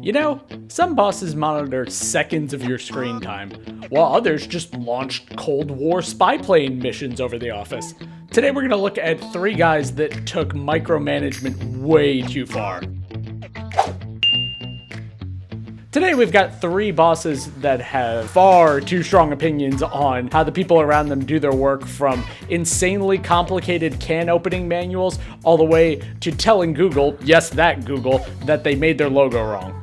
You know, some bosses monitor seconds of your screen time, while others just launched Cold War spy plane missions over the office. Today we're going to look at 3 guys that took micromanagement way too far. Today we've got 3 bosses that have far too strong opinions on how the people around them do their work, from insanely complicated can opening manuals all the way to telling Google, yes that Google, that they made their logo wrong.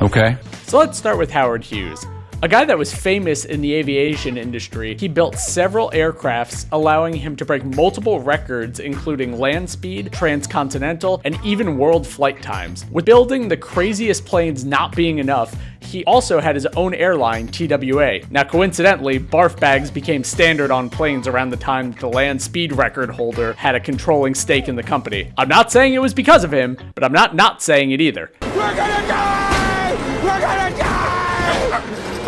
Okay. So let's start with Howard Hughes. A guy that was famous in the aviation industry. He built several aircrafts, allowing him to break multiple records, including land speed, transcontinental, and even world flight times. With building the craziest planes not being enough, he also had his own airline, TWA. Now, coincidentally, barf bags became standard on planes around the time that the land speed record holder had a controlling stake in the company. I'm not saying it was because of him, but I'm not saying it either. We're gonna die! We're gonna die!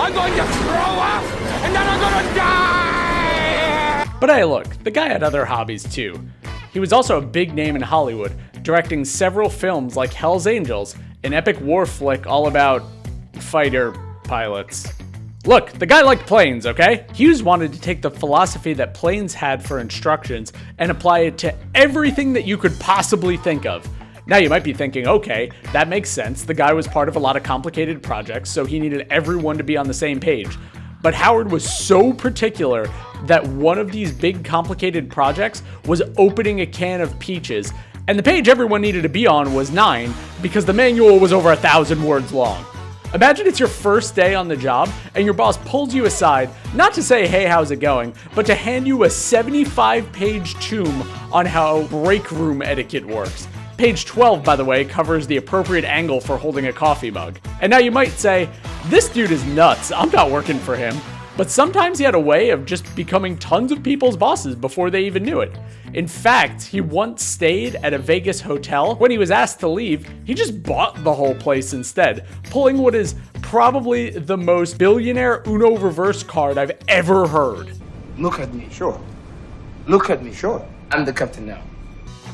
I'm going to throw up, and then I'm gonna die! But hey, look, the guy had other hobbies too. He was also a big name in Hollywood, directing several films like Hell's Angels, an epic war flick all about fighter pilots. Look, the guy liked planes, okay? Hughes wanted to take the philosophy that planes had for instructions and apply it to everything that you could possibly think of. Now you might be thinking, okay, that makes sense. The guy was part of a lot of complicated projects, so he needed everyone to be on the same page. But Howard was so particular that one of these big complicated projects was opening a can of peaches, and the page everyone needed to be on was 9 because the manual was over 1,000 words long. Imagine it's your first day on the job and your boss pulls you aside, not to say, hey, how's it going, but to hand you a 75-page tome on how break room etiquette works. Page 12, by the way, covers the appropriate angle for holding a coffee mug. And now you might say, this dude is nuts, I'm not working for him. But sometimes he had a way of just becoming tons of people's bosses before they even knew it. In fact, he once stayed at a Vegas hotel. When he was asked to leave, he just bought the whole place instead, pulling what is probably the most billionaire Uno reverse card I've ever heard. Look at me, sure. Look at me, sure. I'm the captain now.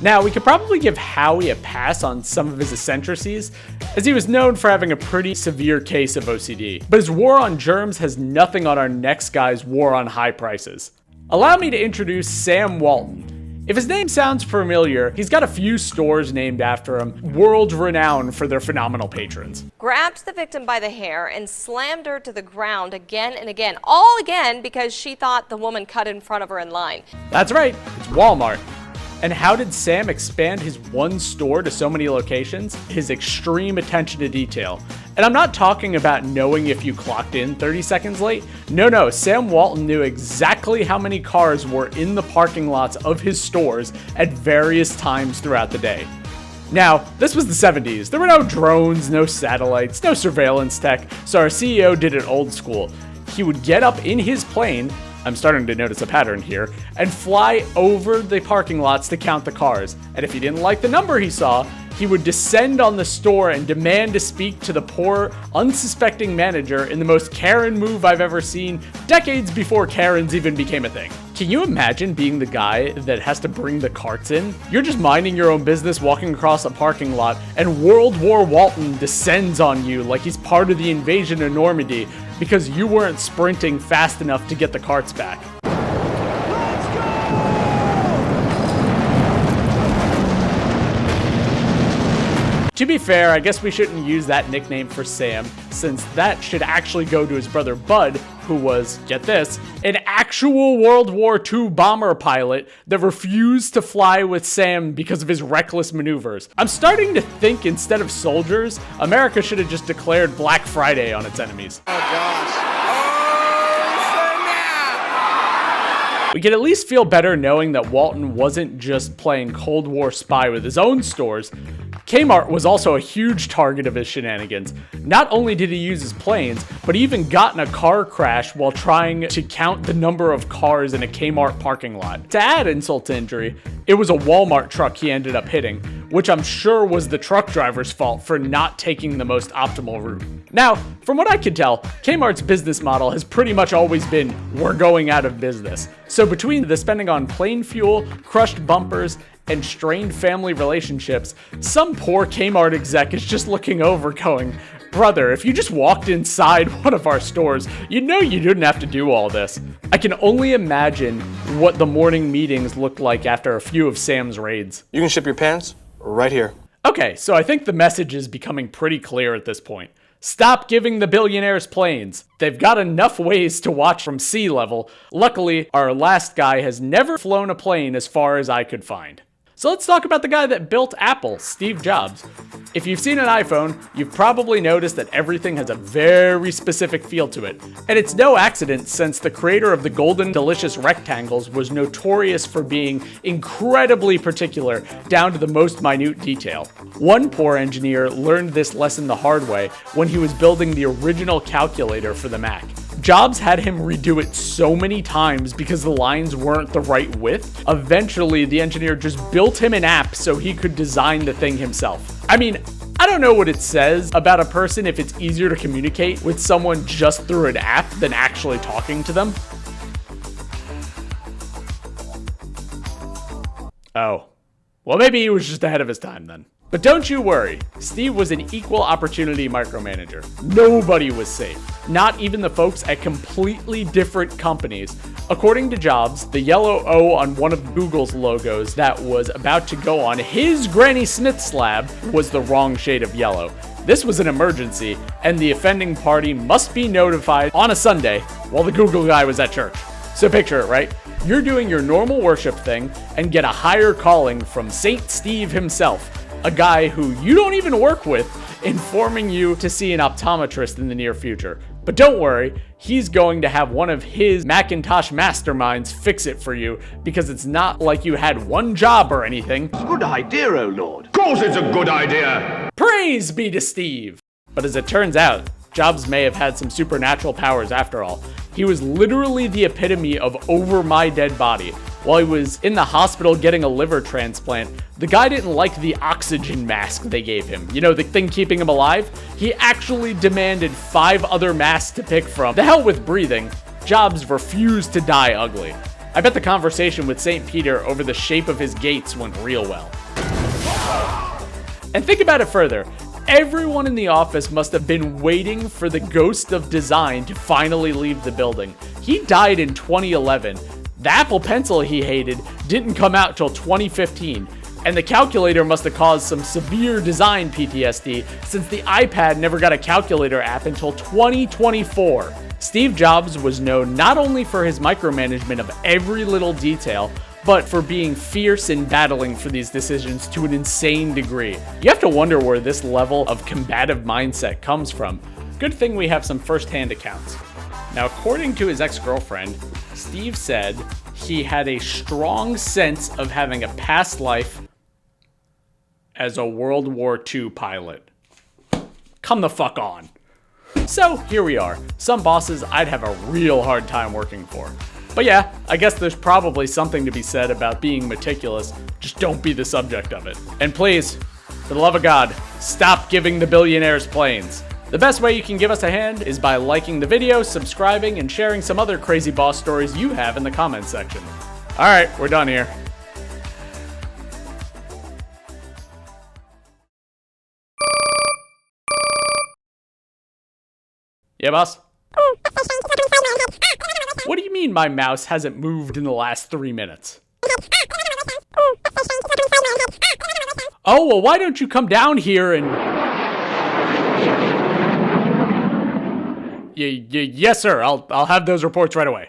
Now, we could probably give Howie a pass on some of his eccentricities, as he was known for having a pretty severe case of OCD. But his war on germs has nothing on our next guy's war on high prices. Allow me to introduce Sam Walton. If his name sounds familiar, he's got a few stores named after him, world renowned for their phenomenal patrons. Grabbed the victim by the hair and slammed her to the ground again and again, all again because she thought the woman cut in front of her in line. That's right, it's Walmart. And how did Sam expand his one store to so many locations? His extreme attention to detail. And I'm not talking about knowing if you clocked in 30 seconds late. No, Sam Walton knew exactly how many cars were in the parking lots of his stores at various times throughout the day. Now, this was the 70s. There were no drones, no satellites, no surveillance tech, so our CEO did it old school. He would get up in his plane, I'm starting to notice a pattern here, and fly over the parking lots to count the cars. And if he didn't like the number he saw, he would descend on the store and demand to speak to the poor, unsuspecting manager in the most Karen move I've ever seen, decades before Karens even became a thing. Can you imagine being the guy that has to bring the carts in? You're just minding your own business, walking across a parking lot, and World War Walton descends on you like he's part of the invasion of Normandy because you weren't sprinting fast enough to get the carts back. To be fair, I guess we shouldn't use that nickname for Sam, since that should actually go to his brother Bud, who was, get this, an actual World War II bomber pilot that refused to fly with Sam because of his reckless maneuvers. I'm starting to think instead of soldiers, America should have just declared Black Friday on its enemies. Oh gosh. We can at least feel better knowing that Walton wasn't just playing Cold War spy with his own stores. Kmart was also a huge target of his shenanigans. Not only did he use his planes, but he even got in a car crash while trying to count the number of cars in a Kmart parking lot. To add insult to injury, it was a Walmart truck he ended up hitting, which I'm sure was the truck driver's fault for not taking the most optimal route. Now, from what I can tell, Kmart's business model has pretty much always been, we're going out of business. So between the spending on plane fuel, crushed bumpers, and strained family relationships, some poor Kmart exec is just looking over going, brother, if you just walked inside one of our stores, you know you didn't have to do all this. I can only imagine what the morning meetings looked like after a few of Sam's raids. You can ship your pants right here. Okay, so I think the message is becoming pretty clear at this point. Stop giving the billionaires planes. They've got enough ways to watch from sea level. Luckily, our last guy has never flown a plane as far as I could find. So let's talk about the guy that built Apple, Steve Jobs. If you've seen an iPhone, you've probably noticed that everything has a very specific feel to it. And it's no accident, since the creator of the golden delicious rectangles was notorious for being incredibly particular down to the most minute detail. One poor engineer learned this lesson the hard way when he was building the original calculator for the Mac. Jobs had him redo it so many times because the lines weren't the right width. Eventually, the engineer just built him an app so he could design the thing himself. I mean, I don't know what it says about a person if it's easier to communicate with someone just through an app than actually talking to them. Oh. Well, maybe he was just ahead of his time then. But don't you worry, Steve was an equal opportunity micromanager. Nobody was safe, not even the folks at completely different companies. According to Jobs, the yellow O on one of Google's logos that was about to go on his Granny Smith slab was the wrong shade of yellow. This was an emergency, and the offending party must be notified on a Sunday while the Google guy was at church. So picture it, right? You're doing your normal worship thing and get a higher calling from Saint Steve himself, a guy who you don't even work with, informing you to see an optometrist in the near future. But don't worry, he's going to have one of his Macintosh masterminds fix it for you, because it's not like you had one job or anything. Good idea, oh Lord. Of course it's a good idea. Praise be to Steve! But as it turns out, Jobs may have had some supernatural powers after all. He was literally the epitome of over my dead body. While he was in the hospital getting a liver transplant, the guy didn't like the oxygen mask they gave him. You know, the thing keeping him alive? He actually demanded 5 other masks to pick from. The hell with breathing. Jobs refused to die ugly. I bet the conversation with St. Peter over the shape of his gates went real well. And think about it further. Everyone in the office must have been waiting for the ghost of design to finally leave the building. He died in 2011. The Apple Pencil he hated didn't come out till 2015. And the calculator must have caused some severe design PTSD, since the iPad never got a calculator app until 2024. Steve Jobs was known not only for his micromanagement of every little detail, but for being fierce in battling for these decisions to an insane degree. You have to wonder where this level of combative mindset comes from. Good thing we have some first-hand accounts. Now, according to his ex-girlfriend, Steve said he had a strong sense of having a past life as a World War II pilot. Come the fuck on. So here we are, some bosses I'd have a real hard time working for. But yeah, I guess there's probably something to be said about being meticulous. Just don't be the subject of it. And please, for the love of God, stop giving the billionaires planes. The best way you can give us a hand is by liking the video, subscribing, and sharing some other crazy boss stories you have in the comments section. Alright, we're done here. Yeah, boss? What do you mean my mouse hasn't moved in the last 3 minutes? Oh, well, why don't you come down here and... Yes, sir. I'll have those reports right away.